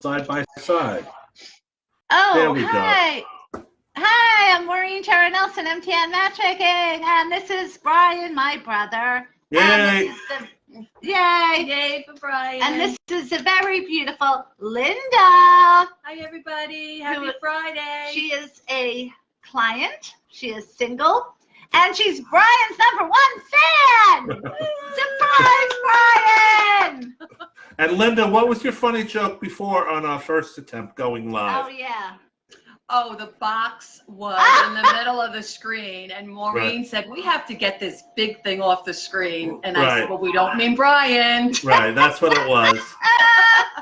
side by side. Oh, there we hi. go. Hi, I'm Maureen Nelson, Mtn Matchmaking, and this is Brian, my brother. Yay! Yay! Yay for Brian. And this is the very beautiful Linda. Hi, everybody. Happy Friday. She is a client. She is single. And she's Brian's #1 fan. Surprise, Brian! And Linda, what was your funny joke before on our first attempt going live? Oh, yeah. Oh, the box was in the middle of the screen, and Maureen said, we have to get this big thing off the screen. And I said, well, we don't mean Brian. Right, that's what it was.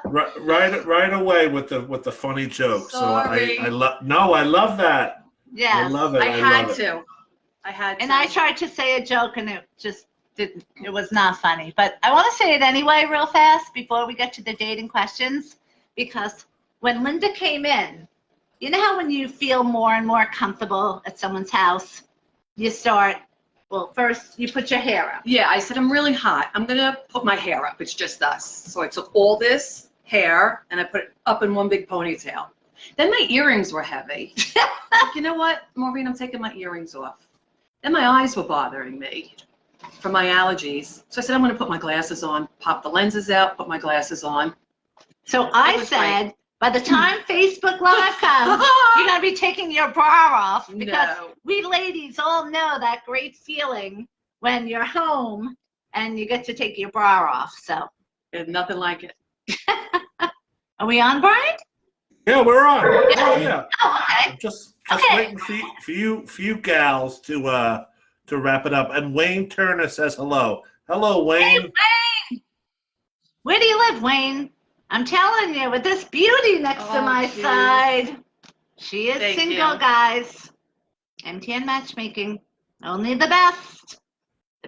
right away with the funny joke. Sorry. So I love that. Yeah. I love it. I had to. And I tried to say a joke, and it just didn't. It was not funny. But I want to say it anyway, real fast, before we get to the dating questions, because when Linda came in, you know how when you feel more and more comfortable at someone's house, you start. Well, first you put your hair up. Yeah, I said, I'm really hot. I'm gonna put my hair up. It's just us. So I took all this hair and I put it up in one big ponytail. Then my earrings were heavy. Like, you know what, Maureen, I'm taking my earrings off. Then my eyes were bothering me from my allergies. So I said, I'm going to put my glasses on, pop the lenses out, put my glasses on. So I said, by the time Facebook Live comes, you're going to be taking your bra off, because we ladies all know that great feeling when you're home and you get to take your bra off. So there's nothing like it. Are we on, Brian? Yeah, we're on. Yeah. Oh, yeah. Oh, okay. I'm just waiting for you gals to wrap it up. And Wayne Turner says hello. Hello, Wayne. Hey, Wayne. Where do you live, Wayne? I'm telling you, with this beauty next to my side, she is single, guys. Mtn Matchmaking. Only the best.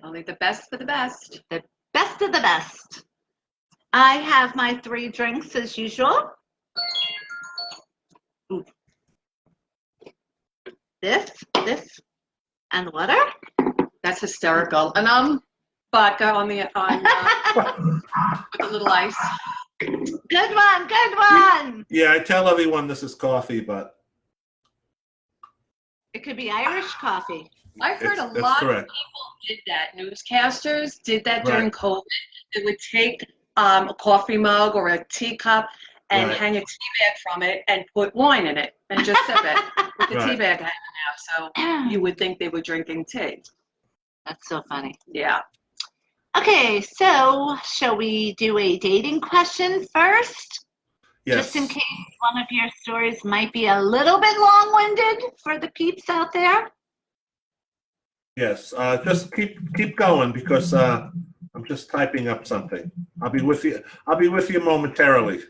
Only the best for the best. The best of the best. I have my 3 drinks as usual. Ooh. This, and water. That's hysterical. And vodka on with a little ice. Good one. Yeah, I tell everyone this is coffee, but it could be Irish coffee. I've heard a lot of people did that. Newscasters did that during COVID. They would take a coffee mug or a teacup and hang a tea bag from it and put wine in it and just sip it with the tea bag hanging out. So you would think they were drinking tea. That's so funny. Yeah. Okay, so shall we do a dating question first? Yes. Just in case one of your stories might be a little bit long-winded for the peeps out there. Yes. Just keep going, because I'm just typing up something. I'll be with you momentarily.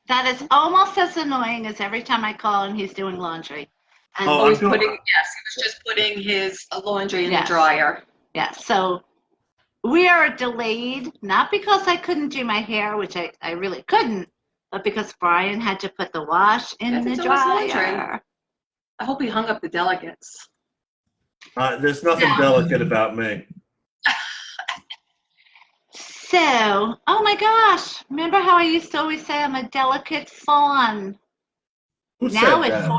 That is almost as annoying as every time I call and he's doing laundry. And he was just putting his laundry in the dryer. Yeah, so we are delayed, not because I couldn't do my hair, which I really couldn't, but because Brian had to put the wash in the dryer. I hope he hung up the delegates. There's nothing delicate about me. So, oh my gosh, remember how I used to always say I'm a delicate fawn? Who said that?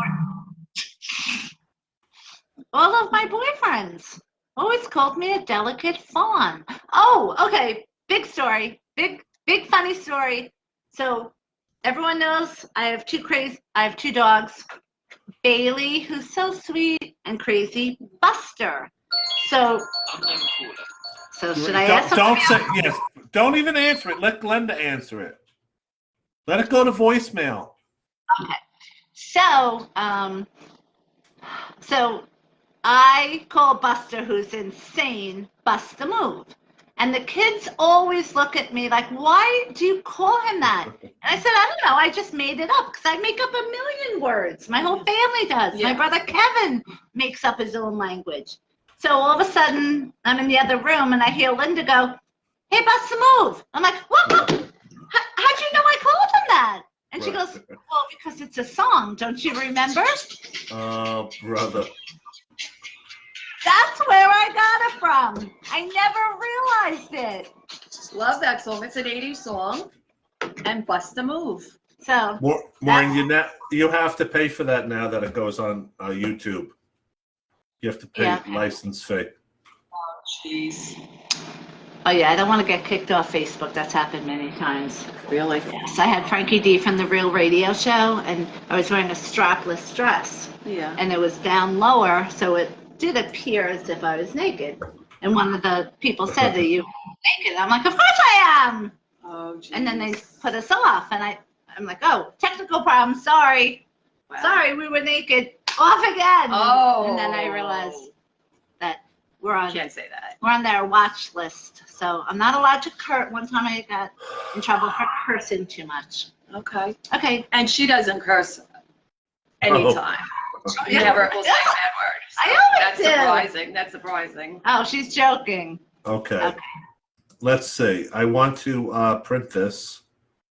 All of my boyfriends always called me a delicate fawn. Oh, okay, big story, big funny story. So everyone knows I have 2 dogs, Bailey, who's so sweet, and crazy Buster. So should I ask? Don't even answer it. Let Glenda answer it. Let it go to voicemail. Okay. So I call Buster, who's insane, Bust a Move. And the kids always look at me like, why do you call him that? And I said, I don't know. I just made it up because I make up a million words. My whole family does. Yeah. My brother Kevin makes up his own language. So all of a sudden, I'm in the other room and I hear Linda go, hey, Bust a Move. I'm like, what? How'd you know I called him that? And she goes, well, because it's a song. Don't you remember? Oh, brother. That's where I got it from. I never realized it. Love that song. It's an 80s song. and bust a move. So Maureen, you have to pay for that now that it goes on YouTube. You have to pay license fee. Oh, jeez. oh yeah, I don't want to get kicked off Facebook. That's happened many times. Really? Yes, I had Frankie D from the Real Radio Show, and I was wearing a strapless dress. Yeah. And it was down lower, so it did appear as if I was naked. And one of the people said that you were naked. I'm like, of course I am. Oh, geez. And then they put us off, and I'm like, oh, technical problem. Sorry, Wow. sorry, we were naked. Off again. Oh. And then I realized that we're on Can't say that. we're on their watch list. So I'm not allowed to curse. One time I got in trouble for cursing too much. Okay. Okay. And she doesn't curse anytime. She never will say a bad word. I always That's do. surprising. That's surprising. Oh, she's joking. Okay. Let's see. I want to print this,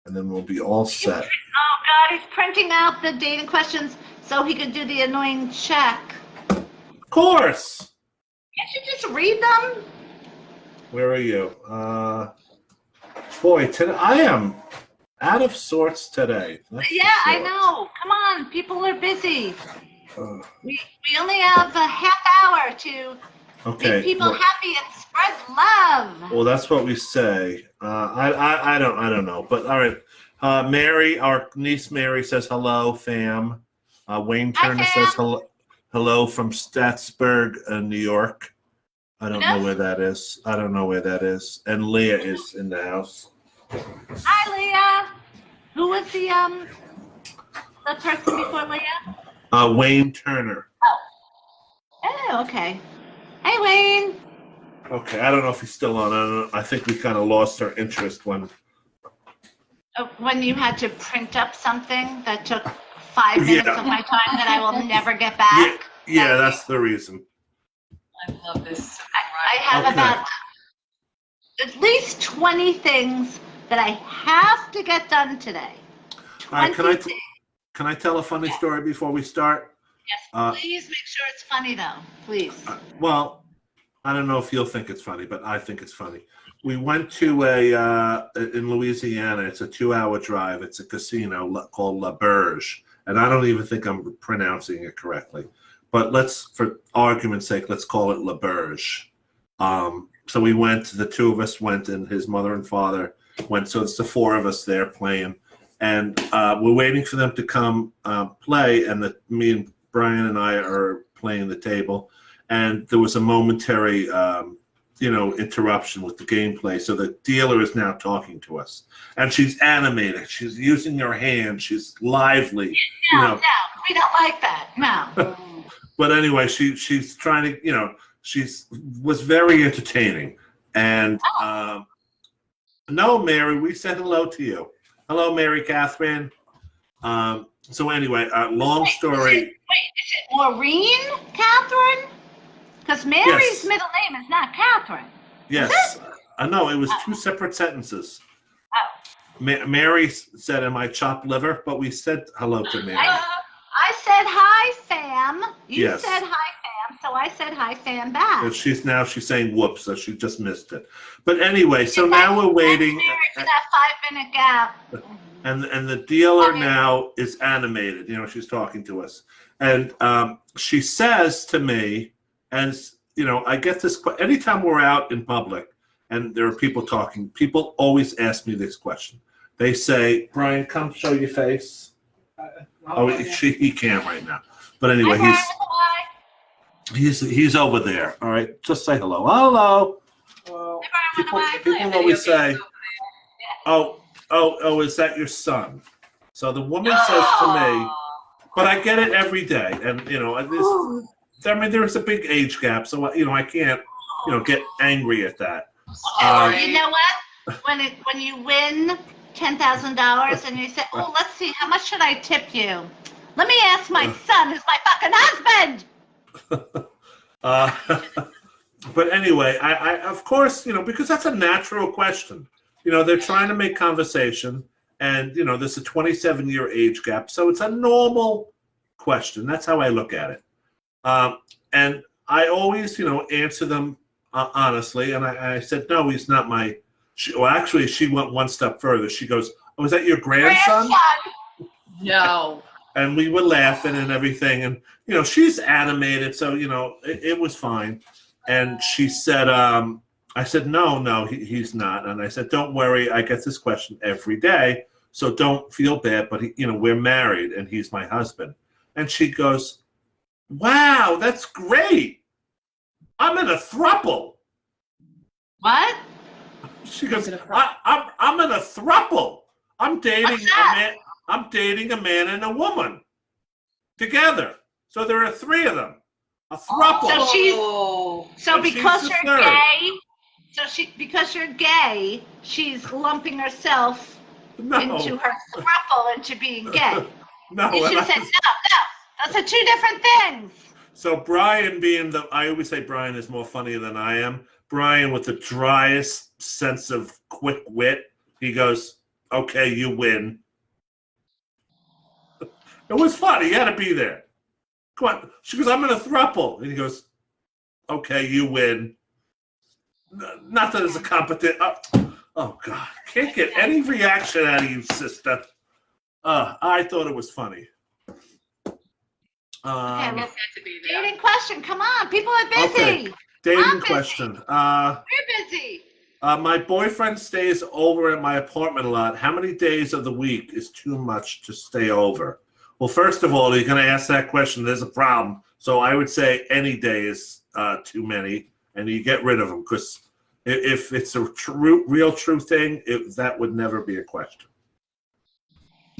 and then we'll be all set. Oh God, he's printing out the dating questions so he could do the annoying check. Of course. Can't you just read them? Where are you? Boy, today I am out of sorts today. That's for Yeah, I sure. know. Come on, people are busy. Uh, We only have a half hour to okay. make people well, happy and spread love. well, that's what we say. I don't know, but all right. Mary, our niece Mary says hello, fam. Wayne Hi, Turner fam. says hello from Statsburg, New York. I don't know where that is. I don't know where that is. And Leah is in the house. Hi, Leah. Who was the person before Leah? Wayne Turner. Oh, okay. Hey, Wayne. Okay, I don't know if he's still on. I don't know. I think we kind of lost our interest when. When you had to print up something that took 5 minutes of my time that I will never get back. Yeah, that's the reason. I love this. I have about at least 20 things that I have to get done today. All right, 20 things. can I tell a funny story before we start? Yes, please make sure it's funny though. Please. Well, I don't know if you'll think it's funny, but I think it's funny. We went to in Louisiana, it's a 2-hour drive. It's a casino called La Berge. And I don't even think I'm pronouncing it correctly. But for argument's sake, let's call it La Berge. So we went, the two of us went, and his mother and father went. So it's the 4 of us there playing. And we're waiting for them to come play. And me and Brian and I are playing the table. And there was a momentary interruption with the gameplay. So the dealer is now talking to us, and she's animated. She's using her hands. She's lively. No, we don't like that. No. But anyway, she's trying to, was very entertaining. And no, Mary, we said hello to you. Hello, Mary Catherine. So anyway, long story. Wait, is it Maureen Catherine? Because Mary's middle name is not Catherine. Yes. No, it was 2 separate sentences. Oh. Mary said, am I chopped liver? But we said hello to Mary. I said hi, fam. You Yes. said hi, fam. So I said hi, fam, back. And she's saying whoops, so she just missed it. But anyway, so now we're waiting. For that 5-minute gap. And the dealer now is animated. She's talking to us. And she says to me, and, I get this, anytime we're out in public and there are people talking, people always ask me this question. They say, Brian, come show your face. He can't right now. But anyway, he's over there. All right, just say hello. Hello. People always say, oh, is that your son? So the woman says to me, but I get it every day. And, there's a big age gap, so I can't, get angry at that. You know what? When you win $10,000 and you say, oh, let's see, how much should I tip you? Let me ask my son, who's my fucking husband. But anyway, I of course, because that's a natural question. They're trying to make conversation, and there's a 27-year age gap, so it's a normal question. That's how I look at it. And I always, answer them honestly. And I said, no, he's not my. She went one step further. She goes, Was that your grandson? No. And we were laughing and everything. And, you know, she's animated, so, you know, it was fine. And she said, I said, no, he's not. And I said, don't worry, I get this question every day, so don't feel bad. But, you know, we're married, and he's my husband. And she goes, wow, that's great. I'm in a throuple. What? She goes, I'm in a throuple. I'm dating a man. I'm dating a man and a woman together. So there are 3 of them. A throuple. So because you're gay, because you're gay, she's lumping herself into her throuple into being gay. No, you should have said no. Those are 2 different things. So Brian I always say Brian is more funny than I am. Brian with the driest sense of quick wit, he goes, okay, you win. It was funny. He had to be there. Come on. She goes, I'm in a throuple. And he goes, okay, you win. Not that it's a competition. Oh, God. Can't get any reaction out of you, sister. I thought it was funny. Dating question. Come on. People are busy. Okay. Dating question. We're busy. My boyfriend stays over at my apartment a lot. How many days of the week is too much to stay over? Well, first of all, you're going to ask that question. There's a problem. So I would say any day is too many, and you get rid of them, because if it's a real true thing, that would never be a question.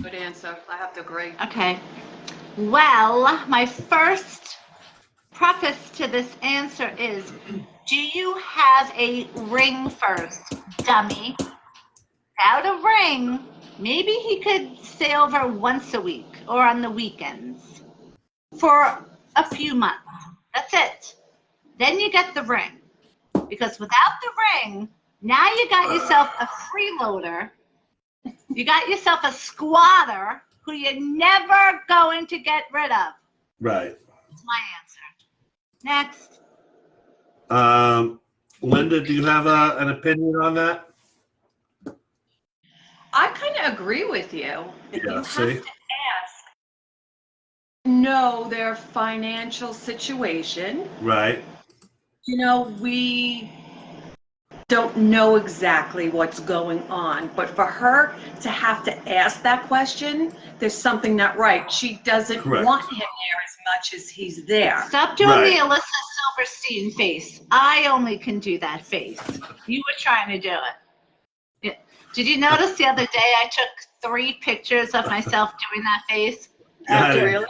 Good answer. I have to agree. Okay. Well, my first preface to this answer is, do you have a ring first, dummy? Without a ring, maybe he could stay over once a week or on the weekends for a few months. That's it. Then you get the ring. Because without the ring, now you got yourself a freeloader. You got yourself a squatter who you're never going to get rid of. Right. That's my answer. Next. Linda, do you have an opinion on that? I kind of agree with you. You have see? to ask, know their financial situation. Right. You know, we don't know exactly what's going on, but for her to have to ask that question, there's something not right. She doesn't want him there as much as he's there. Stop doing the Alyssa Silverstein face. I only can do that face. You were trying to do it. Did you notice the other day I took 3 pictures of myself doing that face? Really?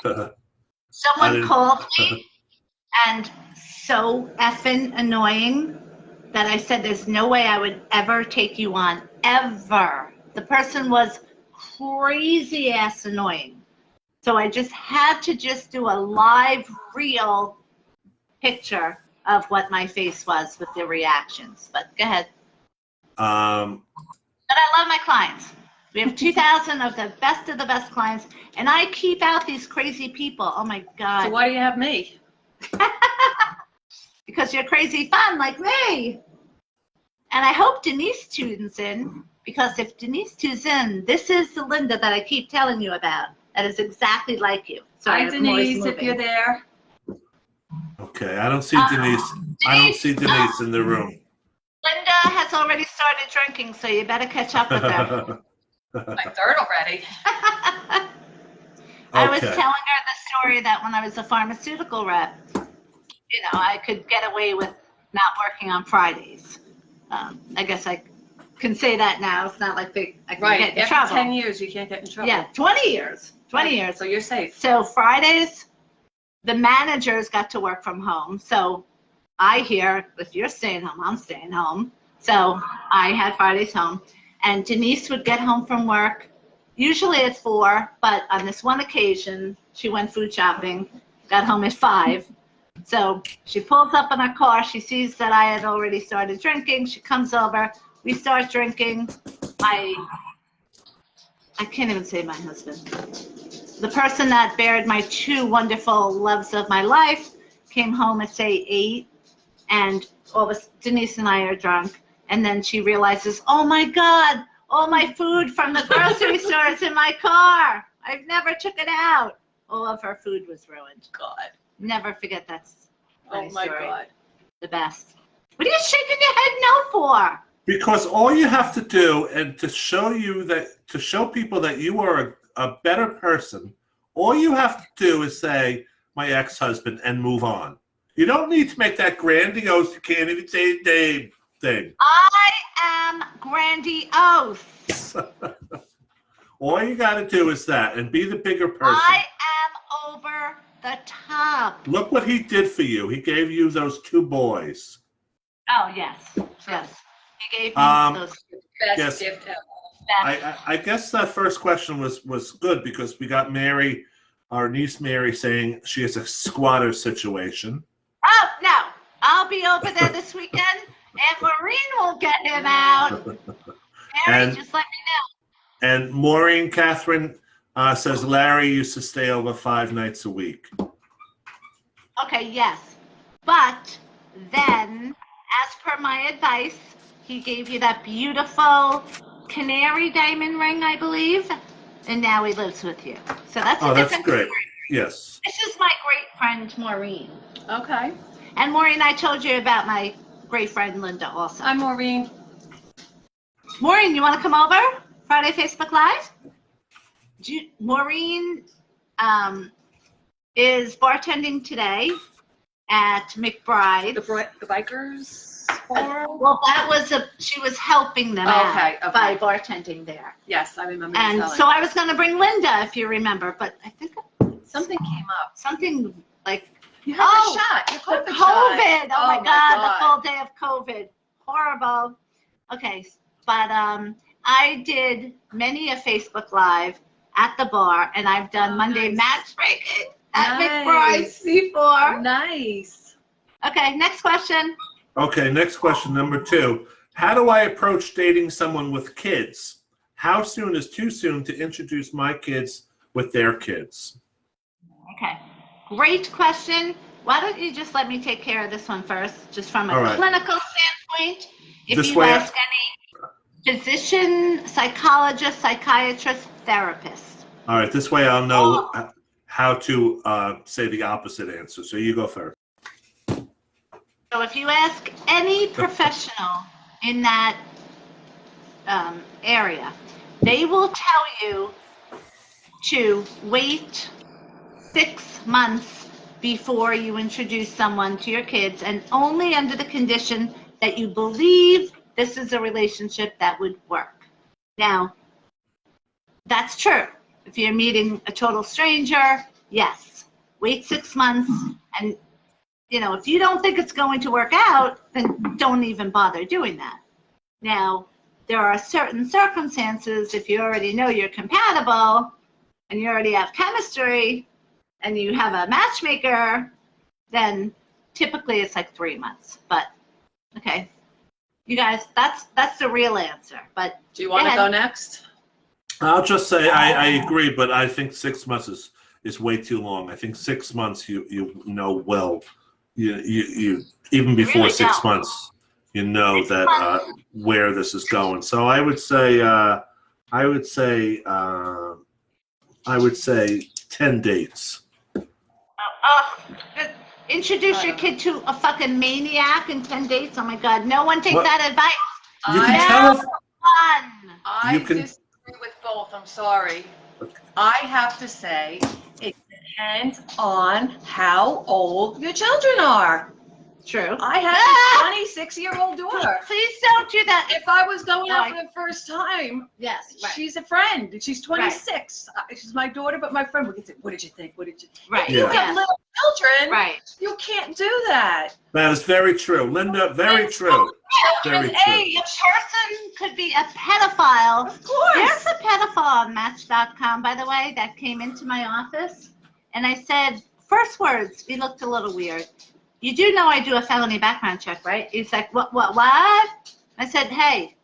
Someone called me, and so effing annoying that I said there's no way I would ever take you on, ever. The person was crazy ass annoying. So I just had to just do a live, real picture of what my face was with the reactions. But go ahead. But I love my clients. We have 2,000 of the best clients, and I keep out these crazy people. Oh my God. So why do you have me? Because you're crazy fun like me. And I hope Denise tunes in, because if Denise tunes in, this is the Linda that I keep telling you about. That is exactly like you. Hi, Denise, if you're there. Okay, I don't see Denise. I don't see Denise in the room. Linda has already started drinking, so you better catch up with her. My third already. I was telling her the story that when I was a pharmaceutical rep, you know, I could get away with not working on Fridays. I guess I can say that now. It's not like I can get in trouble. After 10 years, you can't get in trouble. Yeah, 20 years. 20 years. So you're safe. So Fridays, the managers got to work from home. So I hear, if you're staying home, I'm staying home. So I had Fridays home. And Denise would get home from work. Usually at 4, but on this one occasion, she went food shopping, got home at 5. So she pulls up in her car. She sees that I had already started drinking. She comes over. We start drinking. I can't even say my husband. The person that bared my 2 wonderful loves of my life came home at, say, 8. And Denise and I are drunk. And then she realizes, oh, my God, All my food from the grocery store is in my car. I've never took it out. All of her food was ruined. God. Never forget that Oh my story. God. The best. What are you shaking your head no for? Because all you have to do, and to show people that you are a better person, all you have to do is say, my ex-husband, and move on. You don't need to make that grandiose, you can't even say his name thing. I am grandiose. All you got to do is that, and be the bigger person. I am over the top. Look what he did for you. He gave you those 2 boys. Oh, yes. Yes. He gave me those. Best Yes. gift ever. I guess that first question was good because we got Mary, our niece Mary, saying she has a squatter situation. Oh, no. I'll be over there this weekend, and Maureen will get him out. Mary, And- just let me know. And Maureen Catherine says Larry used to stay over 5 nights a week. Okay, yes. But then, as per my advice, he gave you that beautiful canary diamond ring, I believe, and now he lives with you. So that's a Oh, that's different great. story. Yes. This is my great friend, Maureen. Okay. And Maureen, I told you about my great friend, Linda, also. I'm Maureen. Maureen, you want to come over? Friday Facebook Live? Maureen is bartending today at McBride's. The bikers. Forum? Well, she was helping them Okay, out by bartending there. Yes, I remember. you And telling so me. I was going to bring Linda, if you remember, but I think Something came up. something like You had the shot. You the caught the COVID. shot. Oh my God, the full day of COVID. Horrible. Okay, but I did many a Facebook Live at the bar, and I've done Monday nice. Matchmaking at Nice. McBride's before. Nice. Okay, next question. Okay, next question, number 2. How do I approach dating someone with kids? How soon is too soon to introduce my kids with their kids? Okay, great question. Why don't you just let me take care of this one first, just from a All right. clinical standpoint. If This you way I- ask any physician, psychologist, psychiatrist, therapist. All right, this way I'll know how to say the opposite answer. So you go first. So if you ask any professional in that area, they will tell you to wait 6 months before you introduce someone to your kids, and only under the condition that you believe this is a relationship that would work. Now, that's true. If you're meeting a total stranger, yes, wait 6 months, and if you don't think it's going to work out, then don't even bother doing that. Now, there are certain circumstances, if you already know you're compatible and you already have chemistry and you have a matchmaker, then typically it's like 3 months. But, okay, you guys, that's the real answer. But Do you want to go next? I'll just say I agree, but I think 6 months is way too long. I think 6 months you know well. You even before really 6 don't. months, you know that where this is going. So I would say 10 dates. Introduce your kid to a fucking maniac in 10 dates? Oh my God, no one takes What? that advice. You I- can tell if Fun. I You can- disagree with both. I'm sorry. I have to say it depends on how old your children are. True. I have a 26-year-old daughter. Please don't do that. If I was going out No, for the first time, Yes, right. she's a friend. She's 26. She's my daughter, but my friend. What did you think? What did you? Right. You Yeah. have little children. Right. You can't do that. that is very true, Linda. Very true. Very Children true. age. A person could be a pedophile. Of course. There's a pedophile on Match.com, by the way, that came into my office. And I said, first words, he looked a little weird. You do know I do a felony background check, right? He's like, what? I said, hey,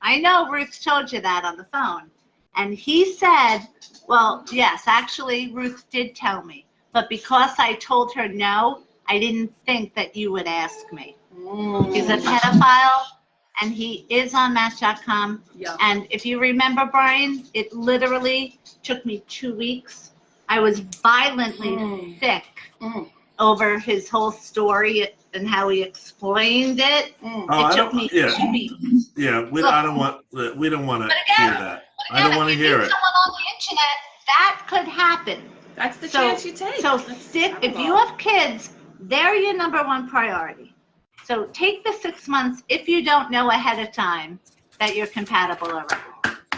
I know Ruth told you that on the phone. And he said, well, yes, actually, Ruth did tell me. But because I told her no, I didn't think that you would ask me. He's a pedophile, and he is on Match.com. Yeah. And if you remember, Brian, it literally took me 2 weeks. I was violently sick over his whole story and how he explained it. It took me 2 weeks. Yeah, we don't want to hear that. I don't want to hear it. Someone on the internet, that could happen. That's the chance you take. So if you have kids, they're your number one priority. So take the 6 months if you don't know ahead of time that you're compatible already.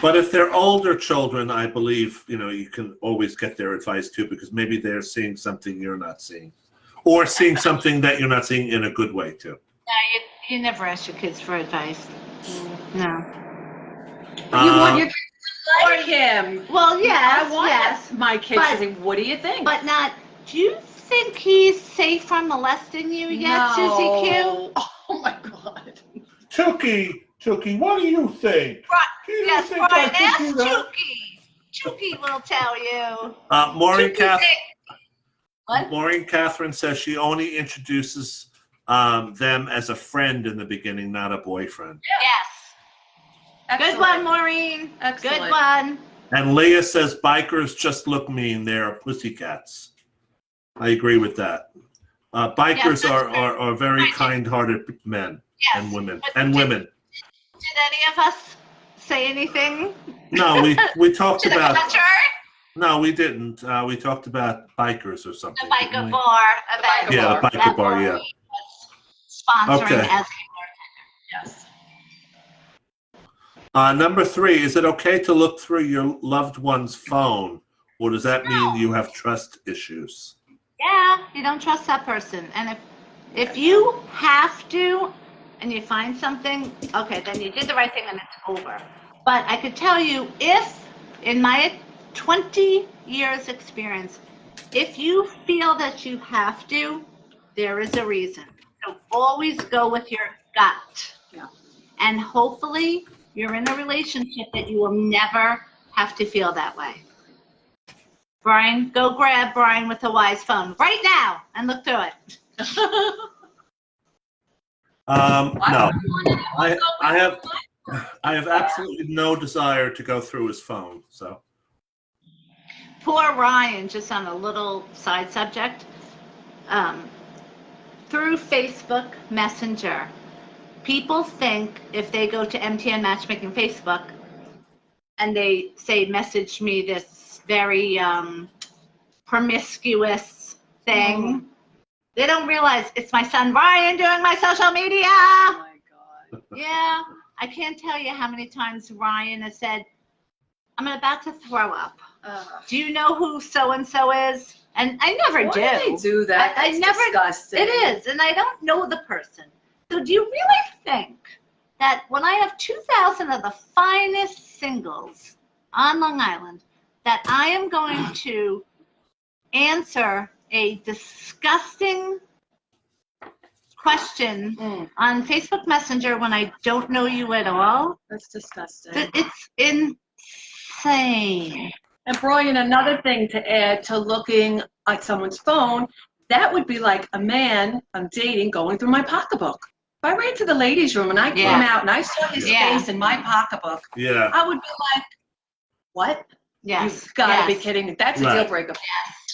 But if they're older children, I believe, you can always get their advice too, because maybe they're seeing something you're not seeing. Or seeing something that you're not seeing in a good way too. No, you never ask your kids for advice. No. You want your kids to like him. Well, yes, I want my kids to say, what do you think? But not, do you think he's safe from molesting you yet, Susie Q? Oh my God. Chucky, what do you think? Yes, Brian, ask Chucky. Chucky will tell you. Maureen Catherine says she only introduces them as a friend in the beginning, not a boyfriend. Yes. Excellent. Good one, Maureen. Excellent. Good one. And Leah says bikers just look mean. They're pussycats. I agree with that. Bikers are very kind-hearted men and women. Did any of us say anything? No, we talked about. Contrary? No, we didn't. We talked about bikers or something. The biker bar event. Yeah, the biker bar. Yeah. Sponsoring Okay. as a bartender. Yes. Number 3, is it okay to look through your loved one's phone, or does that mean you have trust issues? Yeah, you don't trust that person. And if you have to and you find something, okay, then you did the right thing and it's over. But I could tell you, if in my 20 years experience, if you feel that you have to, there is a reason. So always go with your gut. Yeah. And hopefully you're in a relationship that you will never have to feel that way. Brian, go grab Brian with a wise phone right now and look through it. No, I have absolutely no desire to go through his phone. So Poor Ryan, just on a little side subject, through Facebook Messenger, people think if they go to Mtn Matchmaking Facebook and they say, message me this very promiscuous thing, they don't realize it's my son Ryan doing my social media. Oh my God. Yeah, I can't tell you how many times Ryan has said, I'm about to throw up. Do you know who so-and-so is? And I never do. Why do they do that? I That's never, disgusting. It is, and I don't know the person. So do you really think that when I have 2,000 of the finest singles on Long Island, that I am going to answer a disgusting question on Facebook Messenger when I don't know you at all? That's disgusting. It's insane. And Brian, another thing to add to looking at someone's phone, that would be like a man I'm dating going through my pocketbook. If I ran to the ladies' room and I came out and I saw his face in my pocketbook, I would be like, what? Yes. You've got to be kidding me. That's a deal breaker.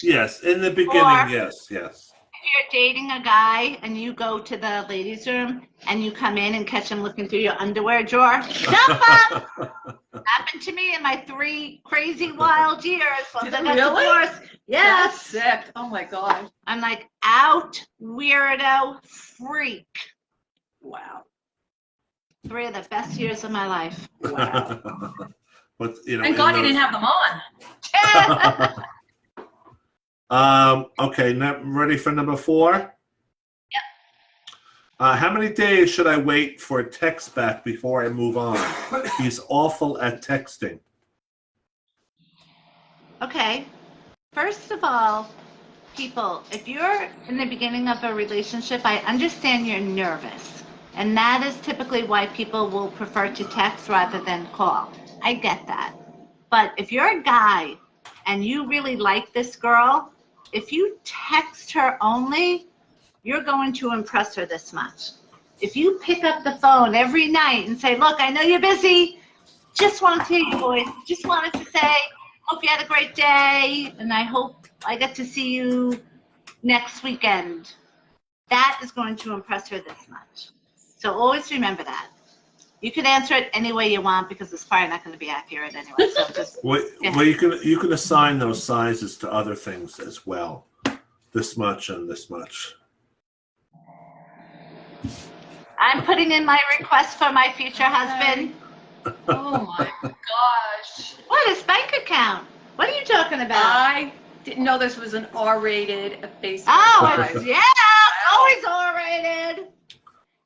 Yes, in the beginning, yes. If you're dating a guy and you go to the ladies' room and you come in and catch him looking through your underwear drawer, jump up! Happened to me in my 3 crazy wild years once I got divorced. Yes. That's sick. Oh my God. I'm like, out, weirdo, freak. Wow. 3 of the best years of my life. Wow. But, Thank God you didn't have them on. Okay, ready for number 4? Yep. How many days should I wait for a text back before I move on? He's awful at texting. Okay. First of all, people, if you're in the beginning of a relationship, I understand you're nervous. And that is typically why people will prefer to text rather than call. I get that. But if you're a guy and you really like this girl, if you text her only, you're going to impress her this much. if you pick up the phone every night and say, look, I know you're busy, just wanted to hear your voice, just wanted to say, hope you had a great day, and I hope I get to see you next weekend. That is going to impress her this much. So always remember that. You can answer it any way you want because it's probably not going to be accurate anyway. So just well, you can assign those sizes to other things as well. This much and this much. I'm putting in my request for my future husband. Oh my gosh. What, his bank account? What are you talking about? I didn't know this was an R-rated Facebook. Oh, Live. yeah, always R-rated.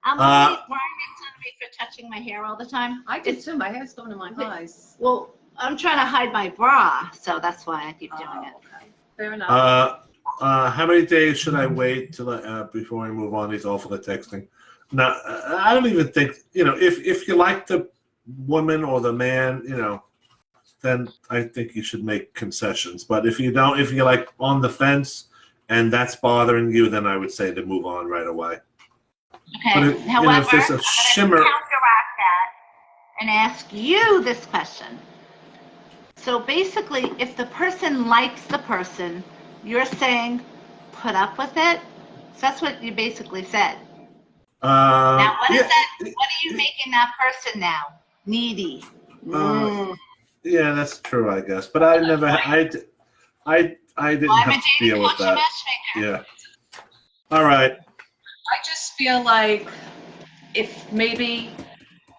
I'm always Brian makes fun of me for touching my hair all the time. I did too. My hair's going to my eyes. Well, I'm trying to hide my bra, so that's why I keep doing it. Okay. Fair enough. How many days should I wait till before I move on? He's all for the texting. Now, I don't even think, if you like the woman or the man, then I think you should make concessions. But if you don't, if you're like on the fence and that's bothering you, then I would say to move on right away. Okay. But However, if there's a I'm shimmer, going to counteract that and ask you this question. So basically, if the person likes the person, you're saying put up with it? So that's what you basically said. Now, what is that? What are you making that person now? Needy. Yeah, that's true, I guess. But I never, I didn't have to deal with that. Yeah. All right. I just feel like if maybe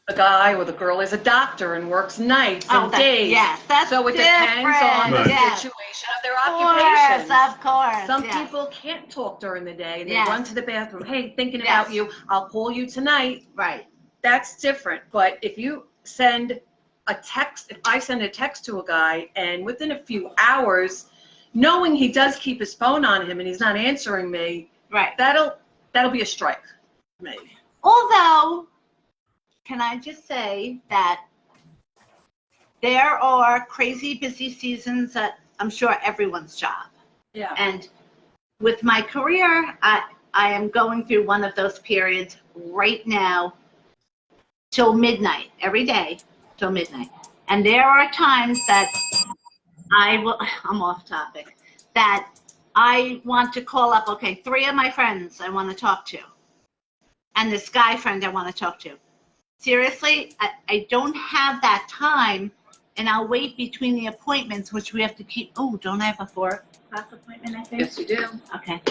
a guy or the girl is a doctor and works nights and days. Yes, that's so it depends on the situation of their occupations. Of course. Some people can't talk during the day. They Yes. run to the bathroom. Hey, thinking about you. I'll call you tonight. Right. That's different. But if you send a text, if I send a text to a guy and within a few hours, knowing he does keep his phone on him and he's not answering me, right, that'll be a strike for me. Although, can I just say that there are crazy busy seasons at I'm sure everyone's job. Yeah. And with my career, I am going through one of those periods right now till midnight, every day till midnight. And there are times that I'm off topic, that I want to call up, okay, 3 of my friends I want to talk to, and this guy friend I want to talk to. Seriously, I don't have that time, and I'll wait between the appointments, which we have to keep. Oh, don't I have a 4 o'clock appointment, I think? Yes, you do. Okay.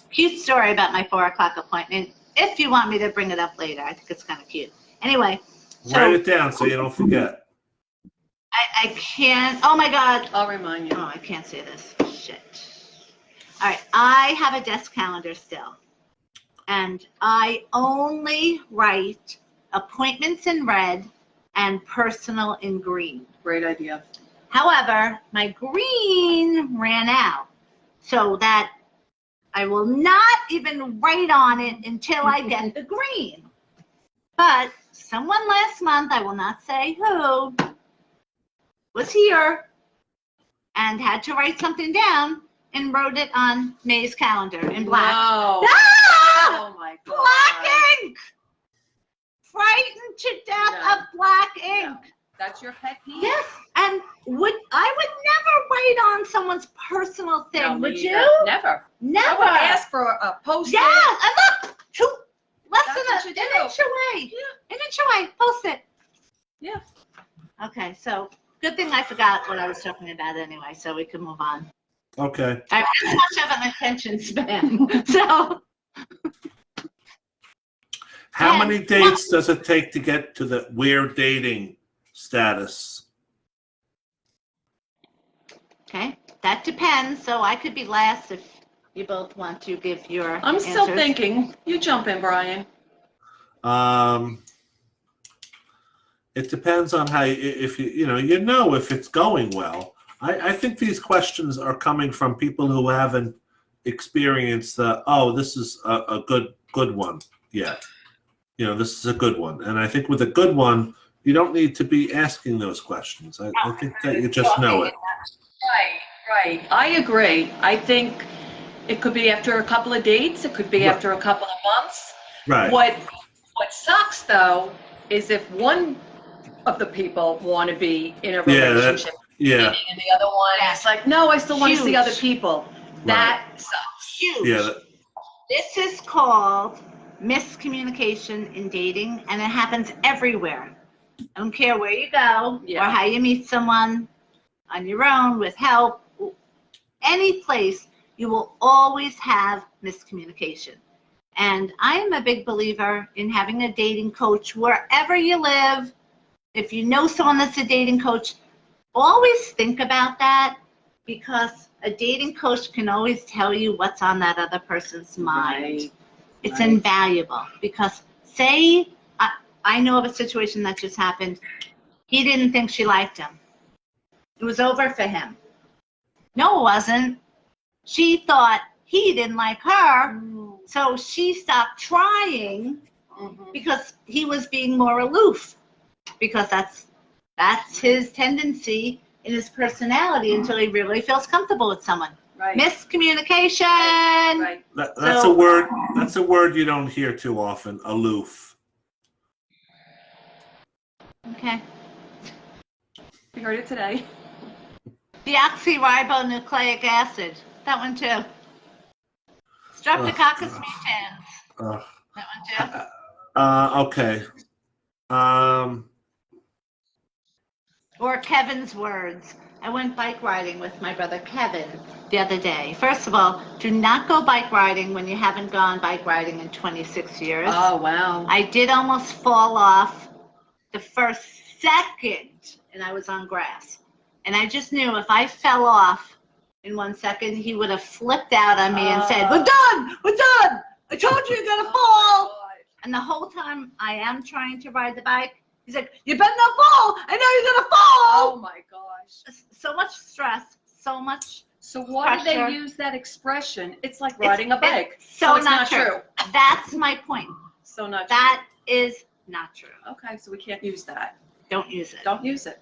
Cute story about my 4 o'clock appointment. If you want me to bring it up later, I think it's kind of cute. Anyway. So, write it down so you don't forget. I can't. Oh, my God. I'll remind you. Oh, I can't say this. Shit. All right. I have a desk calendar still, and I only write appointments in red and personal in green. Great idea. However, my green ran out, so that I will not even write on it until I get the green. But someone last month, I will not say who, was here and had to write something down and wrote it on May's calendar in black. Wow. Ah! Oh my God. Black ink! Frightened to death of black ink. No. That's your pet peeve? Yes, and I would never write on someone's personal thing, No, would me you? either. Never. Never. I would ask for a post-it. Yeah, and look, less That's than what you an do. inch away. Yeah. An inch away, post it. Yeah. Okay, so good thing I forgot what I was talking about anyway, so we can move on. Okay. I have too much of an attention span, so. How many dates does it take to get to the we're dating status? Okay, that depends. So I could be last if you both want to give your I'm still answers. thinking. You jump in, Brian. It depends on how if if it's going well. I think these questions are coming from people who haven't experienced this is a good one yet. This is a good one. And I think with a good one, you don't need to be asking those questions. I think that you just know it. Right. I agree. I think it could be after a couple of dates. It could be after a couple of months. Right. What sucks though is if one of the people want to be in a Yeah, relationship, yeah, and the other one is like, no, I still want to see other people. That sucks. Huge. yeah. This is called miscommunication in dating, and it happens everywhere. I don't care where you go or how you meet someone, on your own, with help, any place, you will always have miscommunication. And I am a big believer in having a dating coach wherever you live. If you know someone that's a dating coach, always think about that, because a dating coach can always tell you what's on that other person's mind. Right. It's invaluable, because say, I know of a situation that just happened. He didn't think she liked him. It was over for him. No, it wasn't. She thought he didn't like her, so she stopped trying because he was being more aloof, because that's his tendency in his personality until he really feels comfortable with someone. Right. Miscommunication. Right. That's a word. That's a word you don't hear too often. Aloof. Okay. We heard it today. Deoxyribonucleic acid. That one too. Streptococcus mutans. That one too. Okay. Or Kevin's words. I went bike riding with my brother Kevin the other day. First of all, do not go bike riding when you haven't gone bike riding in 26 years. Oh, wow. I did almost fall off the first second, and I was on grass. And I just knew if I fell off in 1 second, he would have flipped out on me and said, "We're done! We're done! I told you you're going to fall!" And the whole time I am trying to ride the bike, he's like, "You better not fall! I know you're going to fall!" Oh, my gosh. So much stress, so much. So why do pressure. they use that expression? It's like riding a bike. So it's not true. That's my point. So not true. That is not true. Okay, so we can't use that. Don't use it. Don't use it.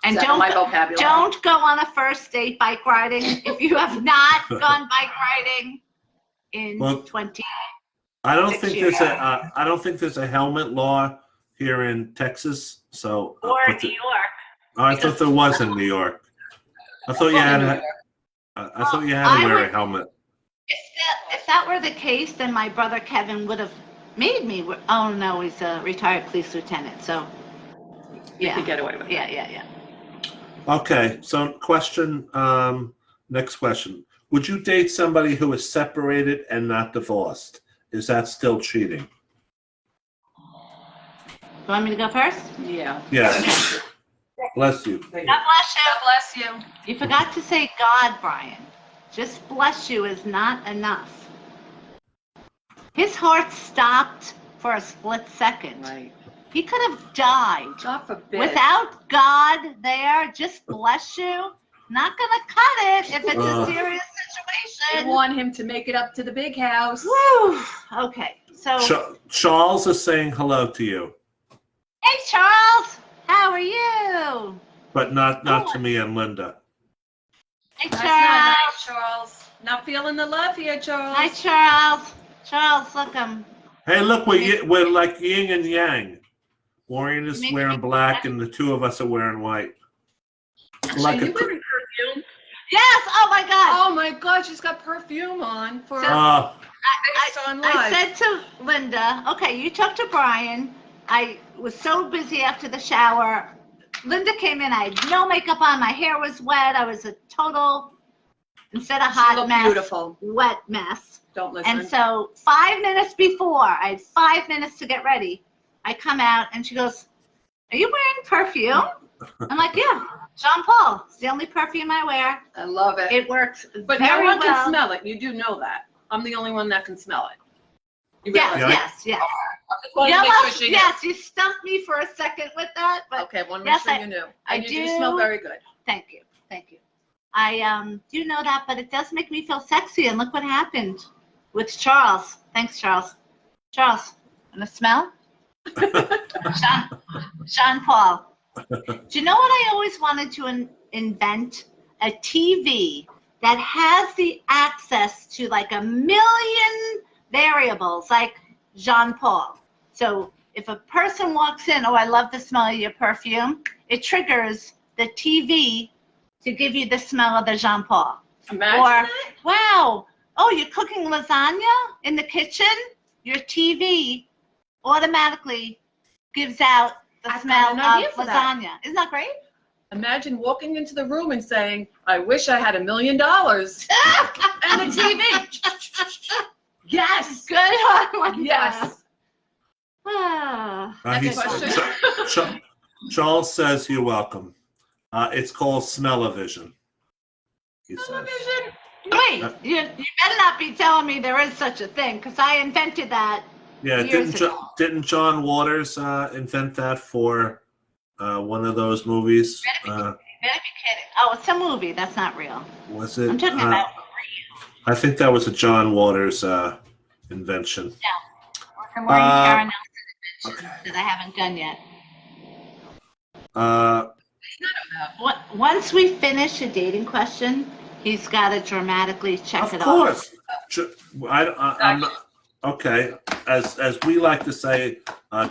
And Is that my vocabulary? don't go on a first date bike riding if you have not gone bike riding in 20. I don't think there's a helmet law here in Texas. So Or New York. I thought there was in New York. I thought you had to wear a helmet. If that were the case, then my brother Kevin would have made me. Oh no, he's a retired police lieutenant, so You can get away with it. Yeah. Okay, so next question. Would you date somebody who is separated and not divorced? Is that still cheating? You want me to go first? Yeah. Yes. Bless you. God bless you. God bless you. You forgot to say God, Brian. Just bless you is not enough. His heart stopped for a split second. Right. He could have died. God forbid. Without God there, just bless you. Not gonna cut it if it's a serious I situation. want him to make it up to the big house. Woo. Okay, so Charles is saying hello to you, hey Charles, how are you? but not to me and Linda. Hey That's Charles. not nice, Charles. Not feeling the love here, Charles. Hi Charles. Charles, look, Hey, look, we're like yin and yang. Maureen is Maybe wearing black, and the two of us are wearing white. Actually, you wearing perfume? Yes. Oh my God. Oh my God, she's got perfume on for based on live. I said to Linda, okay, you talk to Brian. I was so busy after the shower. Linda came in. I had no makeup on. My hair was wet. I was a total, instead of hot mess, beautiful. wet mess. Don't listen. And so 5 minutes before, I had 5 minutes to get ready. I come out and she goes, "Are you wearing perfume?" I'm like, "Yeah, Jean Paul. It's the only perfume I wear. I love it. It works But very no one well." can smell it. You do know that. I'm the only one that can smell it. You realize that? Yes. I just wanted to make sure she knew. Yes, you stumped me for a second with that, but Okay, want to yes, make sure you knew. I And you do. smell very good. thank you. I do know that, but it does make me feel sexy, and look what happened with Charles. Thanks, Charles. Charles, want to smell? Jean Paul. Do you know what I always wanted to invent? A TV that has the access to like 1 million variables. Like Jean Paul. So if a person walks in, oh, I love the smell of your perfume, it triggers the TV to give you the smell of the Jean Paul. Imagine Or, that. wow, oh, you're cooking lasagna in the kitchen? Your TV automatically gives out the I've smell got an idea of for that. lasagna. Isn't that great? Imagine walking into the room and saying, I wish I had $1 million. And the TV. Yes. Good one. Yes. Ah. Next question. Charles says you're welcome. It's called smell-o-vision. He says. Television. Wait, you better not be telling me there is such a thing, because I invented that years ago. Didn't John Waters invent that for one of those movies? You better be kidding. Oh, it's a movie. That's not real. Was it? I'm talking about I think that was a John Waters invention. the Maureen Karen Okay. that I haven't done yet. Uh, Once we finish a dating question, he's got to dramatically check of it course. I'm not, okay. As we like to say,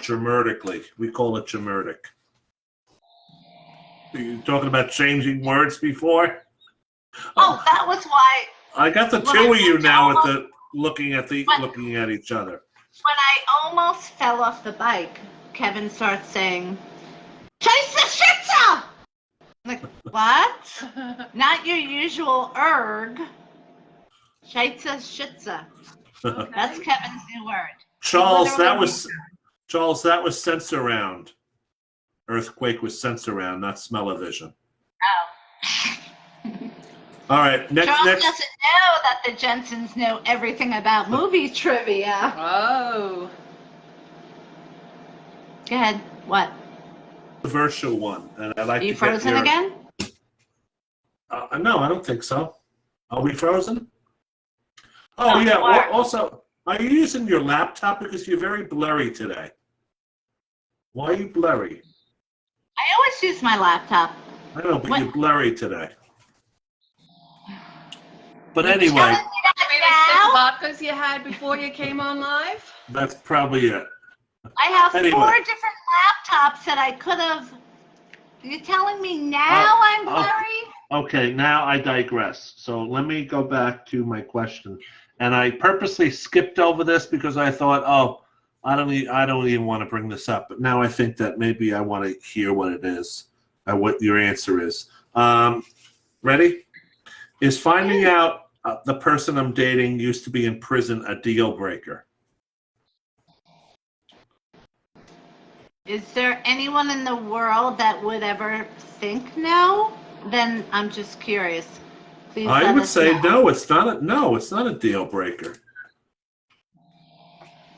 dramatically. We call it dramatic. Are you talking about changing words before? Oh, that was why I got the When two I of you went now to with the looking at each other. when I almost fell off the bike, Kevin starts saying, "Chase the shitza!" I'm like, what? Not your usual erg. Chase the shitza. That's Kevin's new word. Charles, that was sense around. Earthquake was sense around, not smell-o-vision. Oh. All right, Charles next. doesn't know that the Jensens know everything about movie trivia. Oh. Go ahead. What? Controversial one, and I like Are you to frozen get again? No, I don't think so. Are we frozen? Oh No, yeah. you are. Also, are you using your laptop because you're very blurry today? Why are you blurry? I always use my laptop. I know, but What? you're blurry today. But You're anyway, telling me that Maybe now? 6 vodkas you had before you came on live? that's probably it. I have Anyway. 4 different laptops that I could have. You're telling me now I'm blurry? Okay, now I digress. So let me go back to my question. And I purposely skipped over this because I thought, oh, I don't even want to bring this up. But now I think that maybe I want to hear what it is, what your answer is. Ready? Is finding out the person I'm dating used to be in prison a deal breaker? Is there anyone in the world that would ever think no? Then I'm just curious. Please I let would us say know. it's not a deal breaker.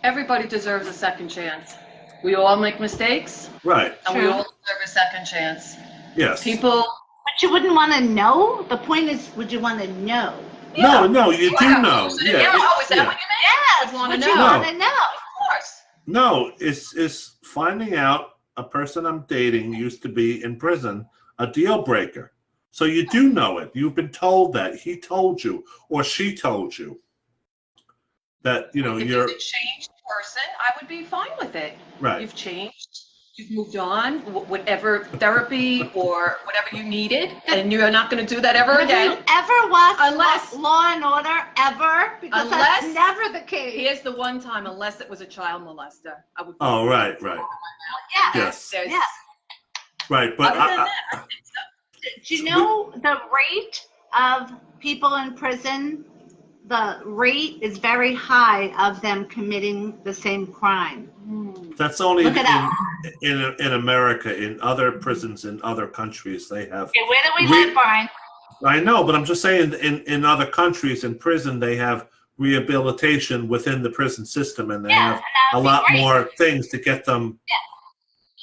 Everybody deserves a second chance. We all make mistakes, Right. and we True. all deserve a second chance. Yes. People. But you wouldn't want to know? The point is, would you want to know? No, you do know. Yeah. Oh, is that yeah. what you mean? Yes, wanna would know. you want to know? Of course. No, is finding out a person I'm dating used to be in prison a deal breaker. So you do know it. You've been told that. He told you or she told you that, If you're you're a changed person, I would be fine with it. right. You've changed. You've moved on, whatever therapy or whatever you needed, and you're not going to do that ever Have you again. ever watched Unless- Law and Order ever? Because that's Unless- never the case. Here's the one time, unless it was a child molester, I would. Oh, right. Yeah. Yes. There's- Yeah. Right, but Other than that, Do you know the rate of people in prison? The rate is very high of them committing the same crime. that's only Look it up. in America. In other prisons in other countries, they have. Okay, where do we live, Brian? I know, but I'm just saying in other countries in prison they have rehabilitation within the prison system, and they have and that a would be lot great. more things to get them.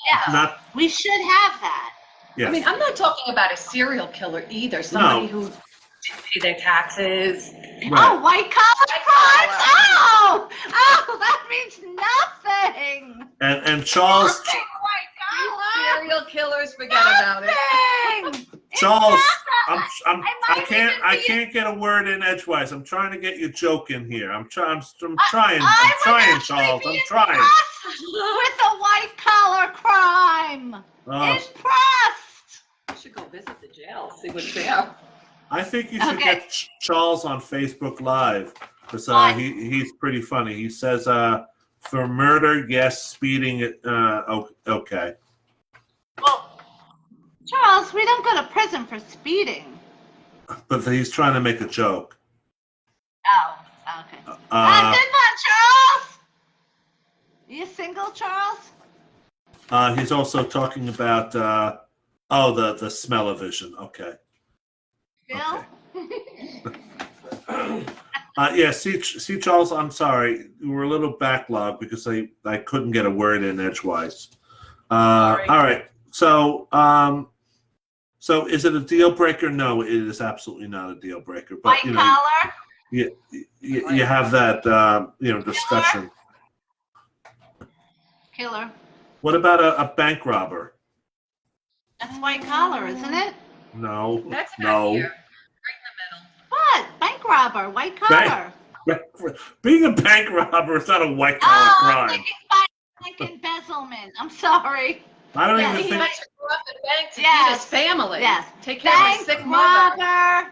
Yeah, Not we should have that. yes. I mean, I'm not talking about a serial killer either. Somebody who didn't pay their taxes. right. Oh, white collar crimes! Oh, that means nothing. And Charles Nothing, white collar. Serial killers, forget about it. Nothing. Charles, I can't get a word in edgewise. I'm trying to get your joke in here. I'm trying, Charles. I'm trying. With a white collar crime. Impressed. You should go visit the jail, see what's there. I think you should get Charles on Facebook Live because he's pretty funny. He says, "For murder, yes. Speeding, okay." Well, Charles, we don't go to prison for speeding. But he's trying to make a joke. Oh, okay. Good one, Charles. You single, Charles? He's also talking about the smell-o-vision. Okay. Bill? Okay. See, Charles, I'm sorry. We were a little backlogged because I couldn't get a word in edgewise. All right. So is it a deal breaker? No, it is absolutely not a deal breaker. But white collar? You have that discussion. Killer. What about a bank robber? That's white collar, isn't it? No. That's about here. Right in the middle. What? Bank robber, white collar. Being a bank robber is not a white collar crime. I'm thinking embezzlement. I'm sorry. I don't even He think. had to grow up in bank to feed his family. Yes. Take care of my sick mother. Robber.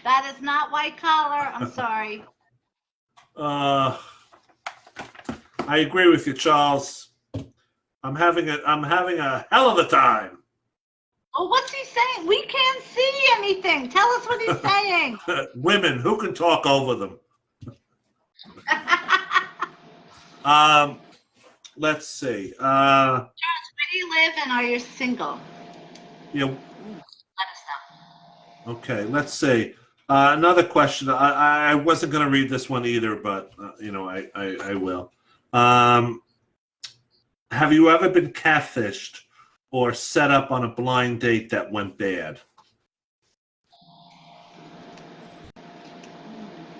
That is not white collar. I'm sorry. I agree with you, Charles. I'm having a hell of a time. Well, what's he saying? We can't see anything. Tell us what he's saying. Women, who can talk over them? Let's see. Charles, where do you live and are you single? Yeah. Let us know. Okay, let's see. Another question. I wasn't going to read this one either, but I will. Have you ever been catfished or set up on a blind date that went bad?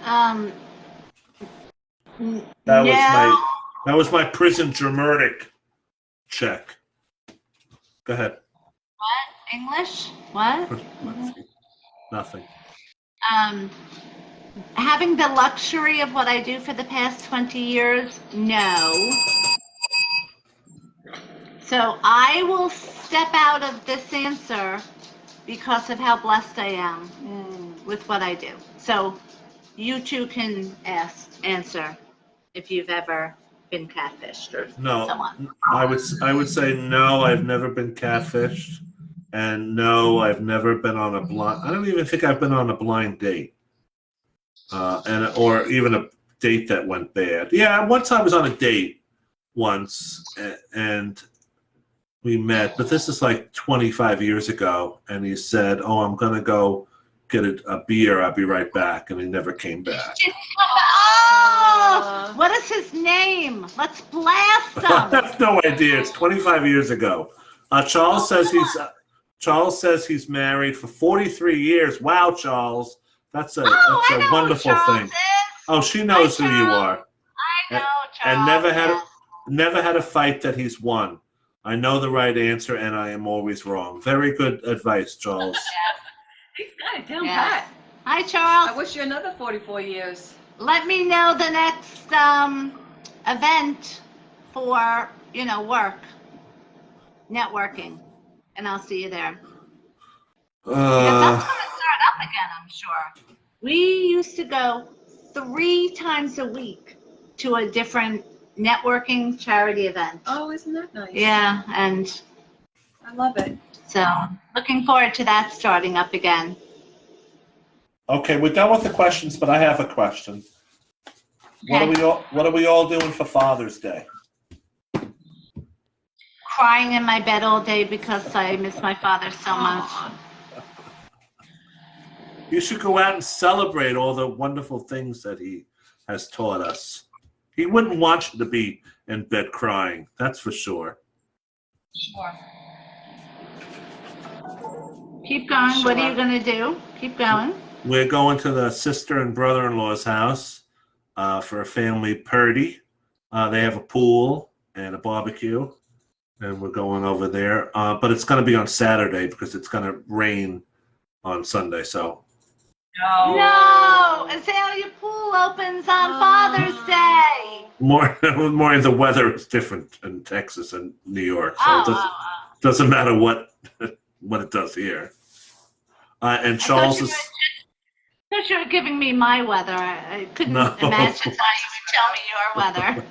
That was my prison dramatic check. Go ahead. What? English? What? Nothing. Having the luxury of what I do for the past 20 years, no. So I will step out of this answer because of how blessed I am with what I do. So you two can answer if you've ever been catfished or so on. I would say no, I've never been catfished. And no, I've never been on a blind. I don't even think I've been on a blind date, or even a date that went bad. Yeah, once I was on a date once, and we met, but this is like 25 years ago. And he said, "Oh, I'm gonna go get a beer. I'll be right back," and he never came back. Oh, what is his name? Let's blast him. I have no idea. It's 25 years ago. Charles says he's married for 43 years. Wow, Charles. That's a wonderful thing. Oh, she knows who you are. I know, Charles. And never had a fight that he's won. I know the right answer, and I am always wrong. Very good advice, Charles. He's got it down pat. Hi, Charles. I wish you another 44 years. Let me know the next event for, work, networking. And I'll see you there. That's going to start up again, I'm sure. We used to go 3 times a week to a different networking charity event. Oh, isn't that nice? Yeah, and I love it. So looking forward to that starting up again. Okay, we're done with the questions, but I have a question. Okay. What are we all doing for Father's Day? Crying in my bed all day because I miss my father so much. You should go out and celebrate all the wonderful things that he has taught us. He wouldn't want you to be in bed crying, that's for sure. Sure. Keep going. Sure. What are you going to do? Keep going. We're going to the sister and brother-in-law's house for a family party. They have a pool and a barbecue. And we're going over there, but it's going to be on Saturday because it's going to rain on Sunday. So No, Azalea Pool opens on Father's Day. more the weather is different in Texas and New York, so it doesn't matter what it does here. And Charles is. I thought you were giving me my weather. I couldn't imagine how you would tell me your weather.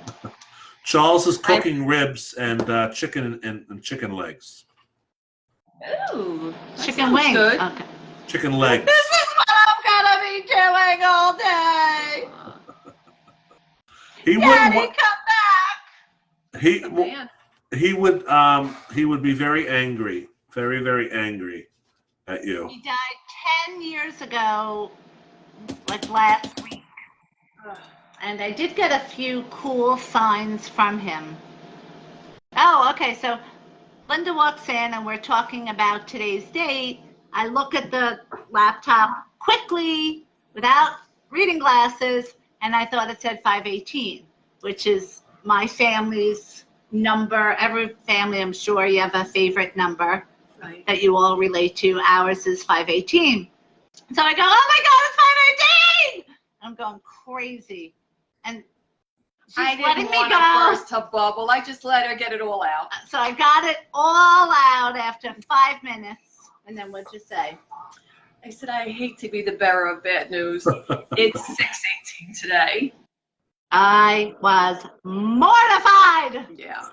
Charles is cooking ribs and chicken and chicken legs. Ooh, chicken wings. Good. Okay. Chicken legs. This is what I'm gonna be doing all day. Daddy, come back. He would be very angry, very, very angry at you. He died 10 years ago, like last week. And I did get a few cool signs from him. Oh, okay. So Linda walks in and we're talking about today's date. I look at the laptop quickly without reading glasses, and I thought it said 518, which is my family's number. Every family, I'm sure you have a favorite number that you all relate to. Ours is 518. So I go, oh my God, it's 518! I'm going crazy. And she's letting me go. I didn't want her to bubble. I just let her get it all out. So I got it all out after 5 minutes. And then what'd you say? I said, I hate to be the bearer of bad news. It's 6:18 today. I was mortified. Yeah.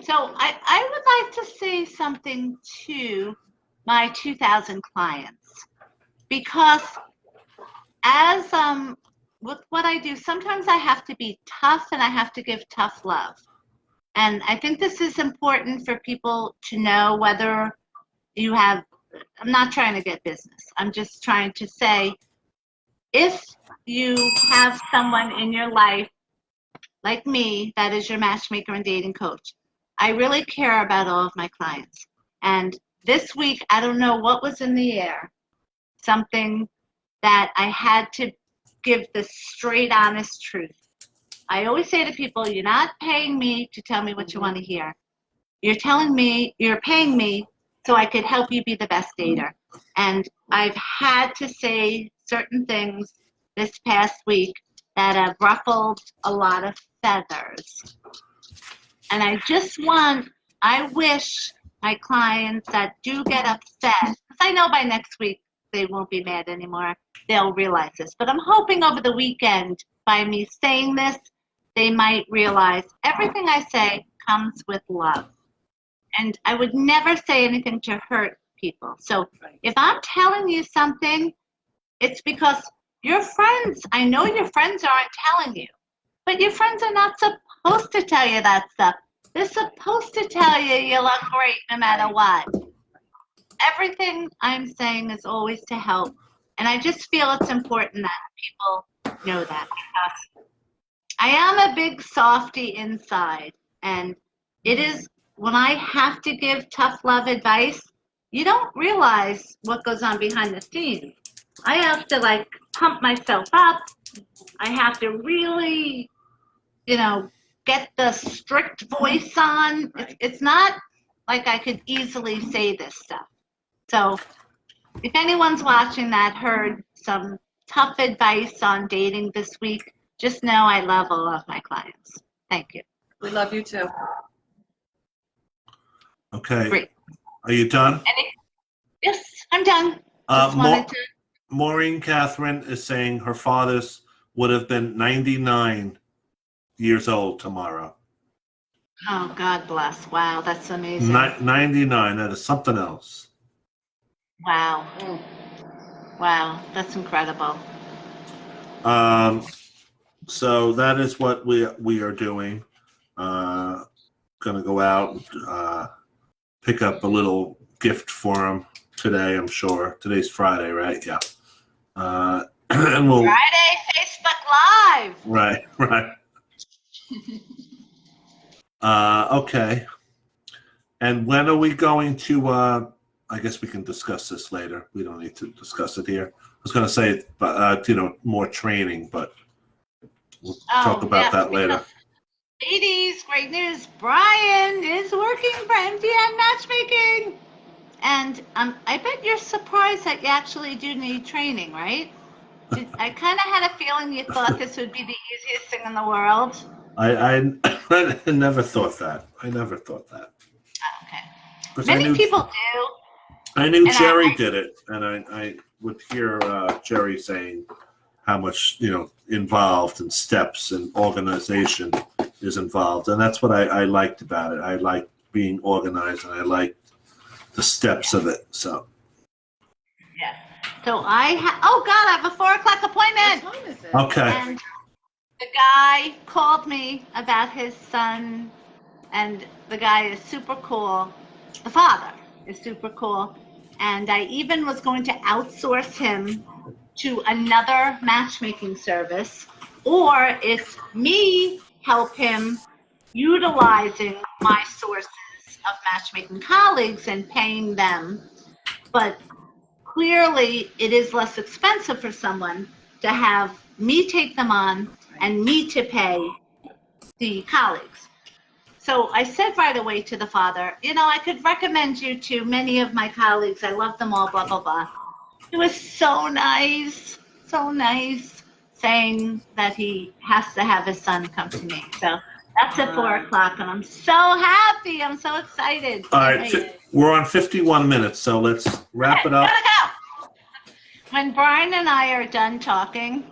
So I would like to say something to my 2,000 clients, because as with what I do, sometimes I have to be tough and I have to give tough love. And I think this is important for people to know, whether you have, I'm not trying to get business. I'm just trying to say, if you have someone in your life like me that is your matchmaker and dating coach, I really care about all of my clients. And this week, I don't know what was in the air, something that I had to give the straight, honest truth. I always say to people, you're not paying me to tell me what you want to hear. You're paying me so I could help you be the best dater. And I've had to say certain things this past week that have ruffled a lot of feathers. And I wish my clients that do get upset, because I know by next week they won't be mad anymore. They'll realize this. But I'm hoping over the weekend, by me saying this, they might realize everything I say comes with love. And I would never say anything to hurt people. So if I'm telling you something, it's because your friends, I know your friends aren't telling you, but your friends are not supposed to tell you that stuff. They're supposed to tell you you look great no matter what. Everything I'm saying is always to help. And I just feel it's important that people know that, because I am a big softie inside. And it is, when I have to give tough love advice, you don't realize what goes on behind the scenes. I have to pump myself up. I have to really, get the strict voice on. It's not like I could easily say this stuff. So if anyone's watching that heard some tough advice on dating this week, just know I love all of my clients. Thank you. We love you too. Okay. Great. Are you done? Yes, I'm done. Maureen Catherine is saying her father's would have been 99 years old tomorrow. Oh, God bless. Wow, that's amazing. 99, that is something else. Wow. Wow, that's incredible. So that is what we are doing. Gonna go out and pick up a little gift for him today, I'm sure. Today's Friday, right? Yeah. And we'll Friday, Facebook Live. Right. Okay. And when are we going to, I guess we can discuss this later. We don't need to discuss it here. I was going to say, more training, but we'll talk about that later. Ladies, great news. Brian is working for Mtn Matchmaking. And I bet you're surprised that you actually do need training, right? I kind of had a feeling you thought this would be the easiest thing in the world. I never thought that. I never thought that. Okay. 'Cause Many people do. I knew And Jerry did it, and I would hear Jerry saying how much, involved and steps and organization is involved. And that's what I liked about it. I liked being organized, and I liked the steps of it. So. Yeah. So oh God, I have a 4 o'clock appointment. What time is it? Okay. And the guy called me about his son, and the guy is super cool. The father is super cool. And I even was going to outsource him to another matchmaking service, or it's me help him utilizing my sources of matchmaking colleagues and paying them. But clearly it is less expensive for someone to have me take them on and me to pay the colleagues. So I said right away to the father, I could recommend you to many of my colleagues. I love them all, blah, blah, blah. It was so nice, saying that he has to have his son come to me. So that's at 4 o'clock, and I'm so happy. I'm so excited. All right, we're on 51 minutes, so let's wrap it up. Gotta go. When Brian and I are done talking,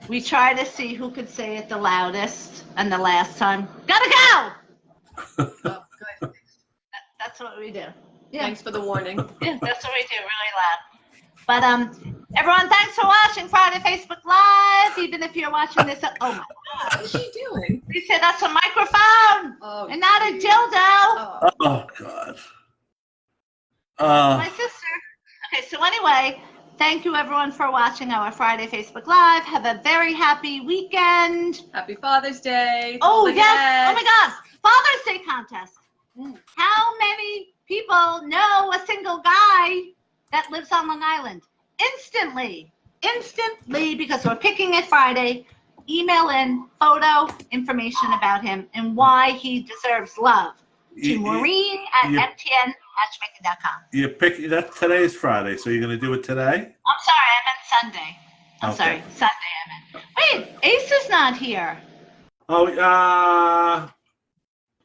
we try to see who could say it the loudest, and the last time, gotta go! Oh, good. That's what we do. Yeah. Thanks for the warning. Yeah, that's what we do, really loud. But everyone, thanks for watching Friday Facebook Live. Even if you're watching this, oh my God, What is she doing? she said that's a microphone and not a dildo. Oh God. My sister. Okay, so anyway, thank you everyone for watching our Friday Facebook Live. Have a very happy weekend. Happy Father's Day. Oh yes! Oh my God! Father's Day contest. How many people know a single guy that lives on Long Island? Instantly, because we're picking it Friday. Email in photo information about him and why he deserves love to Maureen at mtnmatchmaking.com. You pick that. Today's Friday, so you're going to do it today? I'm sorry, I meant Sunday. Sorry, Sunday I meant. Wait, Ace is not here. Oh,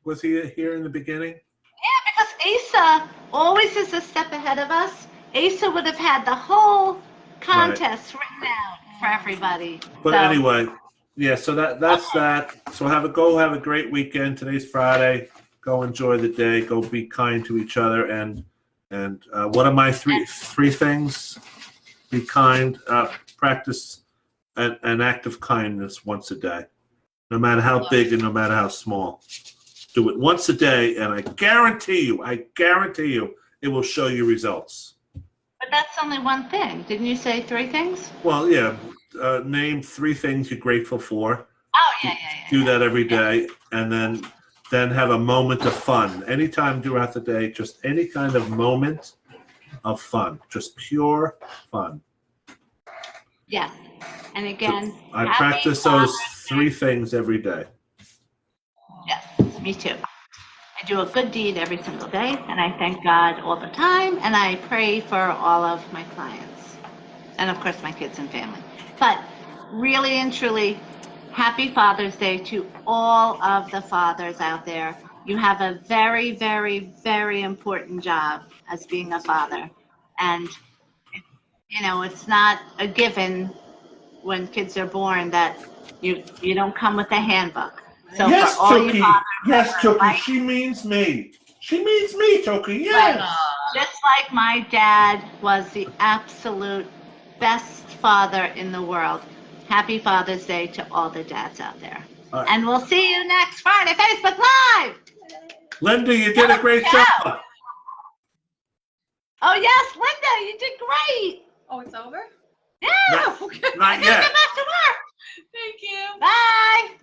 was he here in the beginning? Yeah, because Asa always is a step ahead of us. Asa would have had the whole contest written out for everybody. But anyway, yeah. So that's that. So have a great weekend. Today's Friday. Go enjoy the day. Go be kind to each other. And what are my three things? Be kind. Practice an act of kindness once a day, no matter how big and no matter how small. Do it once a day, and I guarantee you, it will show you results. But that's only one thing. Didn't you say 3 things? Well, yeah. Name 3 things you're grateful for. Oh, yeah. Do that every day, and then have a moment of fun. Anytime throughout the day, just any kind of moment of fun. Just pure fun. Yes. And again, I practice those 3 things every day. Yes, me too. I do a good deed every single day, and I thank God all the time, and I pray for all of my clients, and of course my kids and family. But really and truly, happy Father's Day to all of the fathers out there. You have a very, very, very important job as being a father, and it's not a given when kids are born that you don't come with a handbook. So yes, for all Toki. you fathers, Yes, Toki. She means me. She means me, Toki. Yes. Just like my dad was the absolute best father in the world. Happy Father's Day to all the dads out there. And we'll see you next Friday, Facebook Live. Linda, you did a great job. Oh, yes, Linda, you did great. Oh, it's over? Yeah. Not yet. Get back to work. Thank you. Bye.